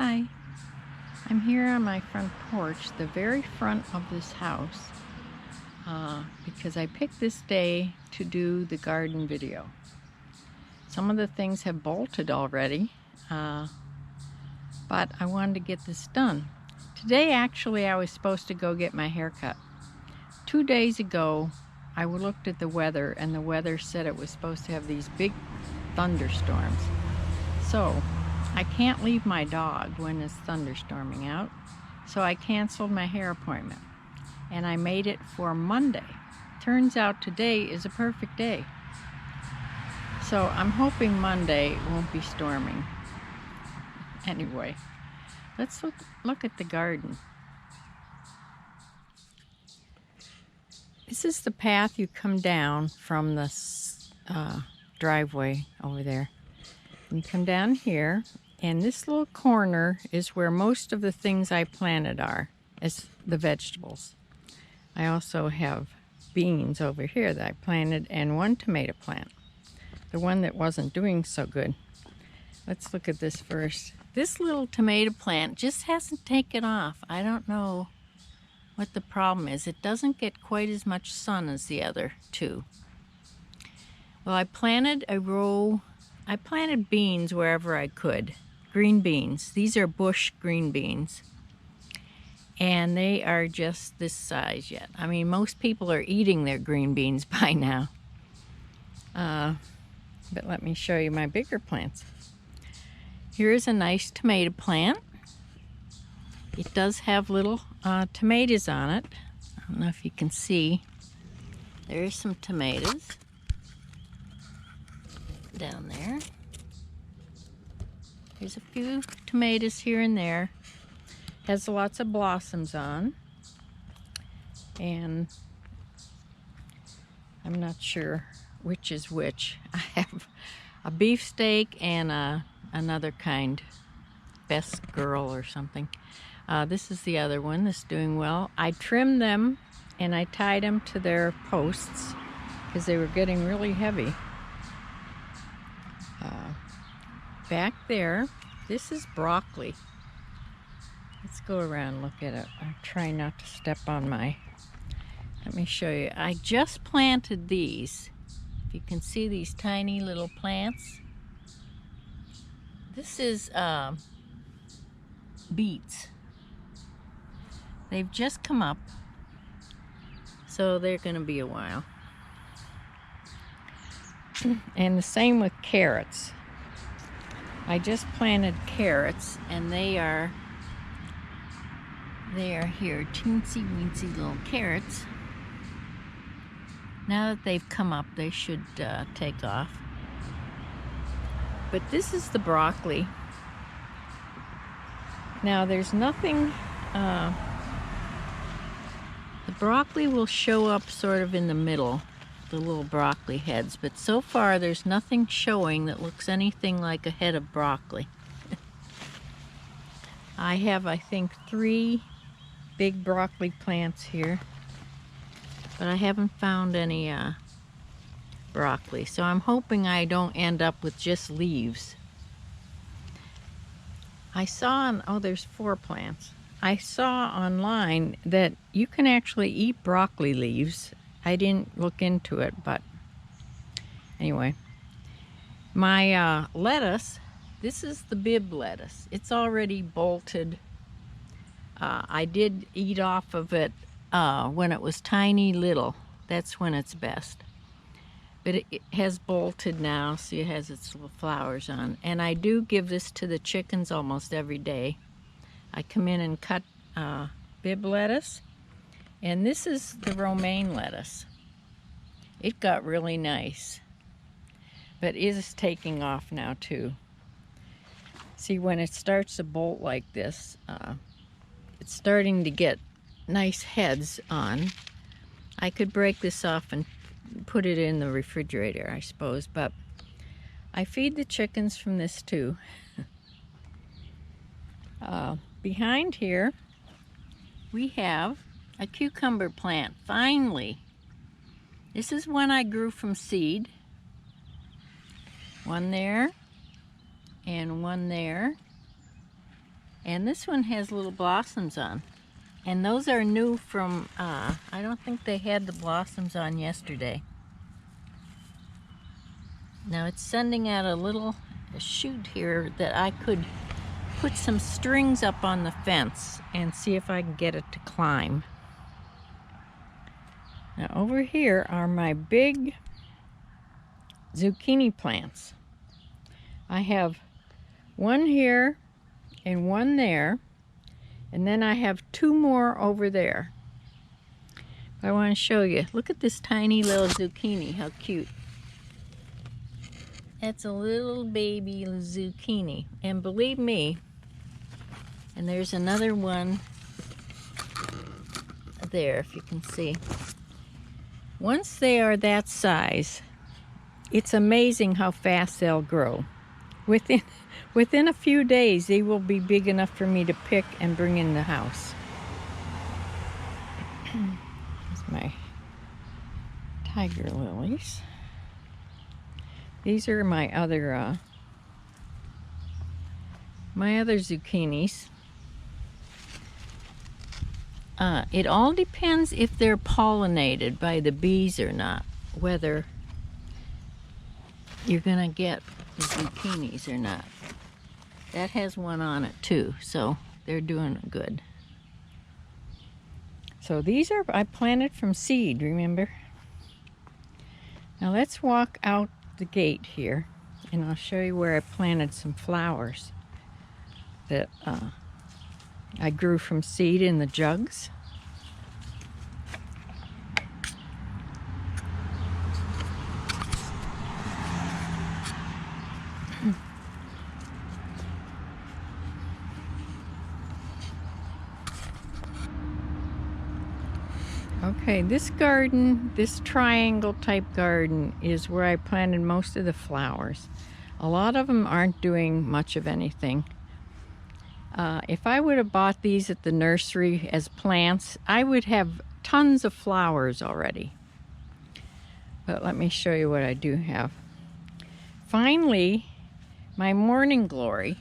Hi, I'm here on my front porch, the very front of this house, because I picked this day to do the garden video. Some of the things have bolted already, but I wanted to get this done. Today, actually, I was supposed to go get my hair cut. 2 days ago, I looked at the weather, and the weather said it was supposed to have these big thunderstorms. So I can't leave my dog when it's thunderstorming out, so I canceled my hair appointment and I made it for Monday. Turns out today is a perfect day, so I'm hoping Monday won't be storming. Anyway, let's look at the garden. This is the path you come down from the driveway over there. And you come down here, and this little corner is where most of the things I planted are, as the vegetables. I also have beans over here that I planted and one tomato plant, the one that wasn't doing so good. Let's look at this first. This little tomato plant just hasn't taken off. I don't know what the problem is. It doesn't get quite as much sun as the other two. Well, I planted beans wherever I could. Green beans. These are bush green beans. And they are just this size yet. I mean, most people are eating their green beans by now. But let me show you my bigger plants. Here's a nice tomato plant. It does have little tomatoes on it. I don't know if you can see. There's some tomatoes down there. There's a few tomatoes here and there. Has lots of blossoms on. And I'm not sure which is which. I have a beefsteak and another kind, best girl or something. This is the other one that's doing well. I trimmed them and I tied them to their posts because they were getting really heavy. Back there, this is broccoli. Let's go around and look at it. I'm trying not to step on let me show you. I just planted these. If you can see these tiny little plants. This is beets. They've just come up, so they're going to be a while. And the same with carrots. I just planted carrots, and they are here, teensy weensy little carrots. Now that they've come up, they should take off. But this is the broccoli. Now there's nothing, the broccoli will show up sort of in the middle, the little broccoli heads, but so far there's nothing showing that looks anything like a head of broccoli. I have, I think, 3 big broccoli plants here, but I haven't found any broccoli, so I'm hoping I don't end up with just leaves. I saw there's 4 plants. I saw online that you can actually eat broccoli leaves. I didn't look into it, but anyway. My lettuce, this is the bib lettuce. It's already bolted. I did eat off of it when it was tiny little. That's when it's best. But it has bolted now, so it has its little flowers on. And I do give this to the chickens almost every day. I come in and cut bib lettuce. And this is the romaine lettuce. It got really nice, but it is taking off now too. See, when it starts to bolt like this, it's starting to get nice heads on. I could break this off and put it in the refrigerator, I suppose, but I feed the chickens from this too. Behind here, we have a cucumber plant, finally. This is one I grew from seed. One there, and one there. And this one has little blossoms on. And those are new from, I don't think they had the blossoms on yesterday. Now it's sending out a shoot here that I could put some strings up on the fence and see if I can get it to climb. Now over here are my big zucchini plants. I have one here and one there, and then I have two more over there. I want to show you. Look at this tiny little zucchini, how cute. That's a little baby zucchini, and believe me, and there's another one there if you can see. Once they are that size, it's amazing how fast they'll grow. Within a few days, they will be big enough for me to pick and bring in the house. Here's my tiger lilies. These are my other zucchinis. It all depends if they're pollinated by the bees or not, whether you're gonna get the zucchinis or not. That has one on it too, so they're doing good. So these are, I planted from seed, remember? Now let's walk out the gate here, and I'll show you where I planted some flowers that I grew from seed in the jugs. Okay, this garden, this triangle type garden, is where I planted most of the flowers. A lot of them aren't doing much of anything. If I would have bought these at the nursery as plants, I would have tons of flowers already. But let me show you what I do have. Finally, my morning glory,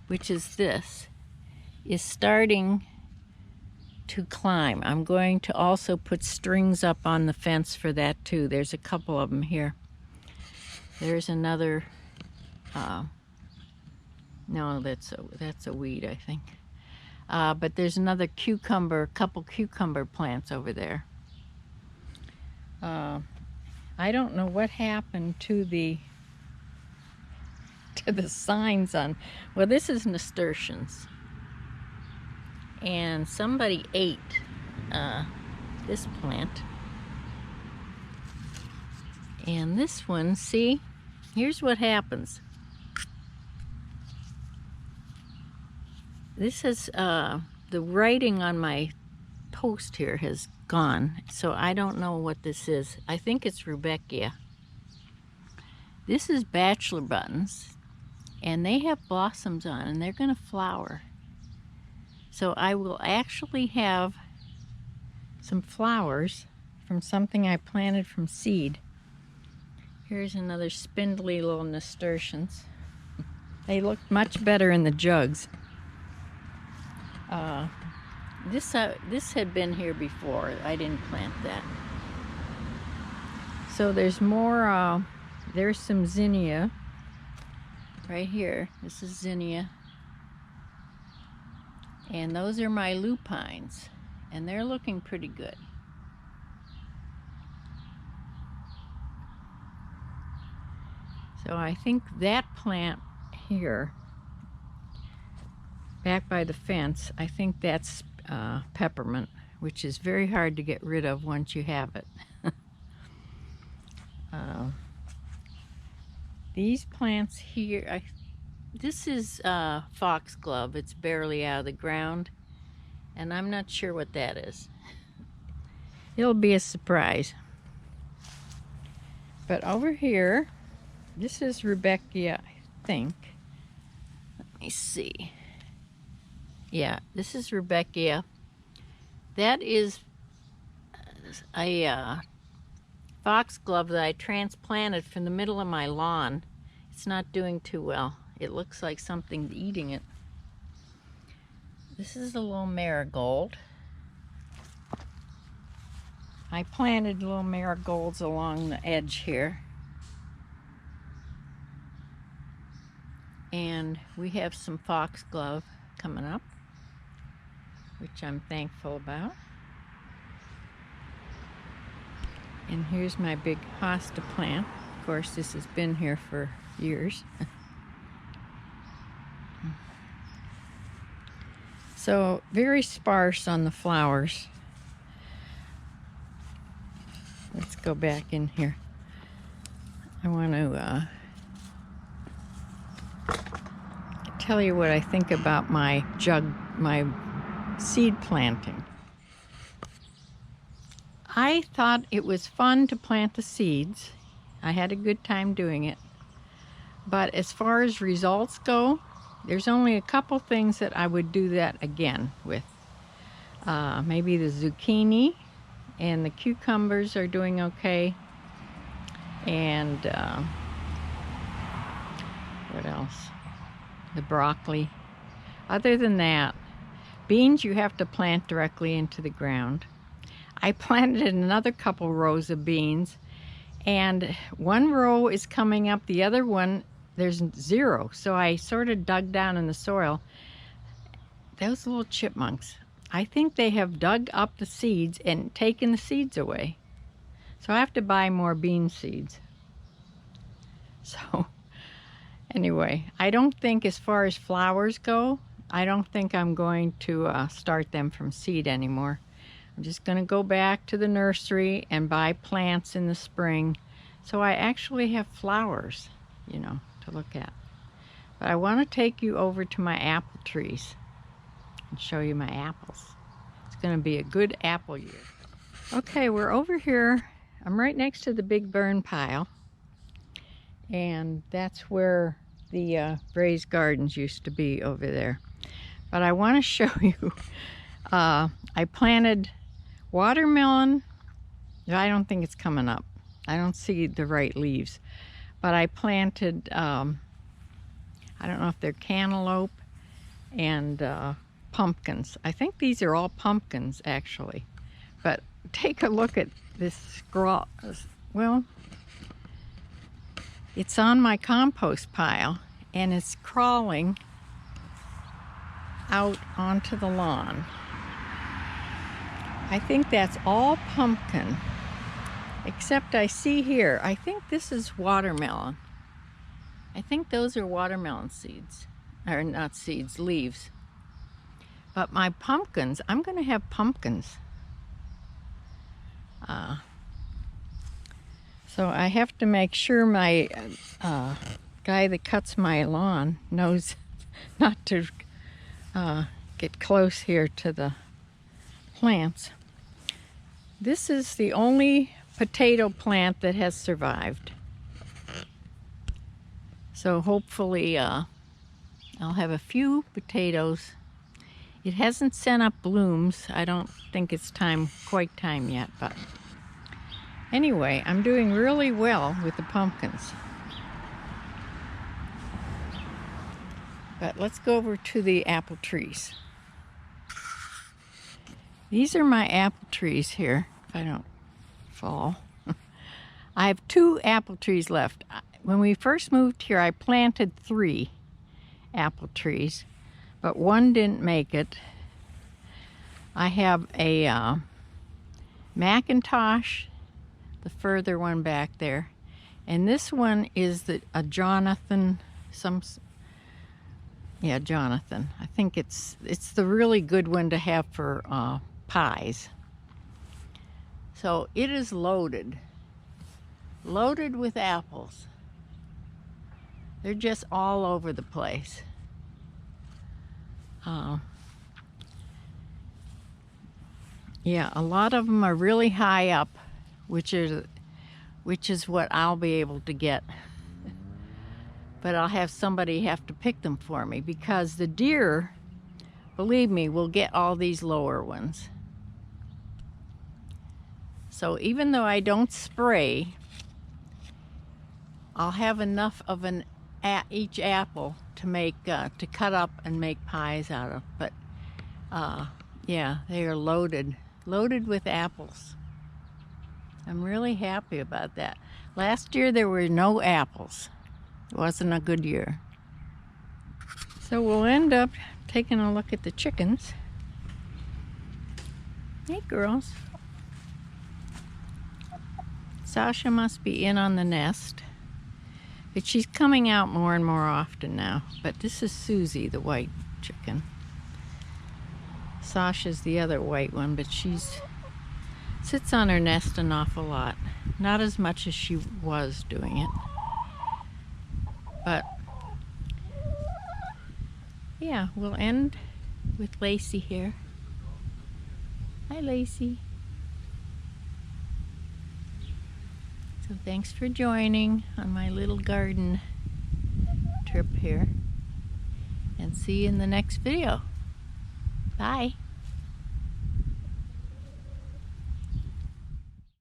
which is this, is starting to climb. I'm going to also put strings up on the fence for that too. There's a couple of them here. There's another, no, that's a weed, I think. But there's another couple cucumber plants over there. I don't know what happened to the signs on, well, this is nasturtiums. And somebody ate this plant. And this one, see, here's what happens. This is, the writing on my post here has gone, so I don't know what this is. I think it's Rudbeckia. This is bachelor buttons, and they have blossoms on, and they're gonna flower. So I will actually have some flowers from something I planted from seed. Here's another spindly little nasturtiums. They look much better in the jugs. This had been here before. I didn't plant that. So there's more, there's some zinnia right here. This is zinnia. And those are my lupines, and they're looking pretty good. So I think that plant here, back by the fence, I think that's peppermint, which is very hard to get rid of once you have it. These plants here, this is foxglove. It's barely out of the ground, and I'm not sure what that is. It'll be a surprise. But over here, this is Rudbeckia, I think. Let me see. Yeah, this is Rudbeckia. That is a foxglove that I transplanted from the middle of my lawn. It's not doing too well. It looks like something's eating it. This is a little marigold. I planted little marigolds along the edge here. And we have some foxglove coming up, which I'm thankful about. And here's my big hosta plant. Of course, this has been here for years. So, very sparse on the flowers. Let's go back in here. I want to tell you what I think about my seed planting. I thought it was fun to plant the seeds. I had a good time doing it. But as far as results go, there's only a couple things that I would do that again with. Maybe the zucchini and the cucumbers are doing okay. And what else? The broccoli. Other than that, beans you have to plant directly into the ground. I planted another couple rows of beans, and one row is coming up, the other one there's zero. So I sort of dug down in the soil. Those little chipmunks, I think they have dug up the seeds and taken the seeds away. So I have to buy more bean seeds. So anyway, I don't think, as far as flowers go, I don't think I'm going to start them from seed anymore. I'm just going to go back to the nursery and buy plants in the spring. So I actually have flowers, you know, to look at. But I want to take you over to my apple trees and show you my apples. It's going to be a good apple year. Okay, we're over here. I'm right next to the big burn pile. And that's where the raised gardens used to be over there. But I want to show you, I planted watermelon. I don't think it's coming up. I don't see the right leaves. But I planted, I don't know if they're cantaloupe and pumpkins. I think these are all pumpkins, actually. But take a look at this scrawl. Well, it's on my compost pile, and it's crawling out onto the lawn. I think that's all pumpkin, except I see here, I think this is watermelon. I think those are watermelon seeds, or not seeds, leaves. But my pumpkins, I'm going to have pumpkins. So I have to make sure my guy that cuts my lawn knows not to get close here to the plants. This is the only potato plant that has survived. So hopefully I'll have a few potatoes. It hasn't sent up blooms. I don't think it's quite time yet, but anyway, I'm doing really well with the pumpkins. But let's go over to the apple trees. These are my apple trees here, if I don't fall. I have 2 apple trees left. When we first moved here, I planted 3 apple trees, but one didn't make it. I have a Macintosh, the further one back there, and this one is a Jonathan, Jonathan. I think it's the really good one to have for pies. So it is loaded with apples. They're just all over the place. Yeah, a lot of them are really high up, which is what I'll be able to get. But I'll have somebody have to pick them for me, because the deer, believe me, will get all these lower ones. So even though I don't spray, I'll have enough of each apple to make to cut up and make pies out of. But Yeah, they are loaded with apples. I'm really happy about that. Last year there were no apples. It wasn't a good year. So we'll end up taking a look at the chickens. Hey girls. Sasha must be in on the nest. But she's coming out more and more often now. But this is Susie, the white chicken. Sasha's the other white one, but she's sits on her nest an awful lot. Not as much as she was doing it. But yeah, we'll end with Lacey here. Hi, Lacey. So thanks for joining on my little garden trip here. And see you in the next video. Bye.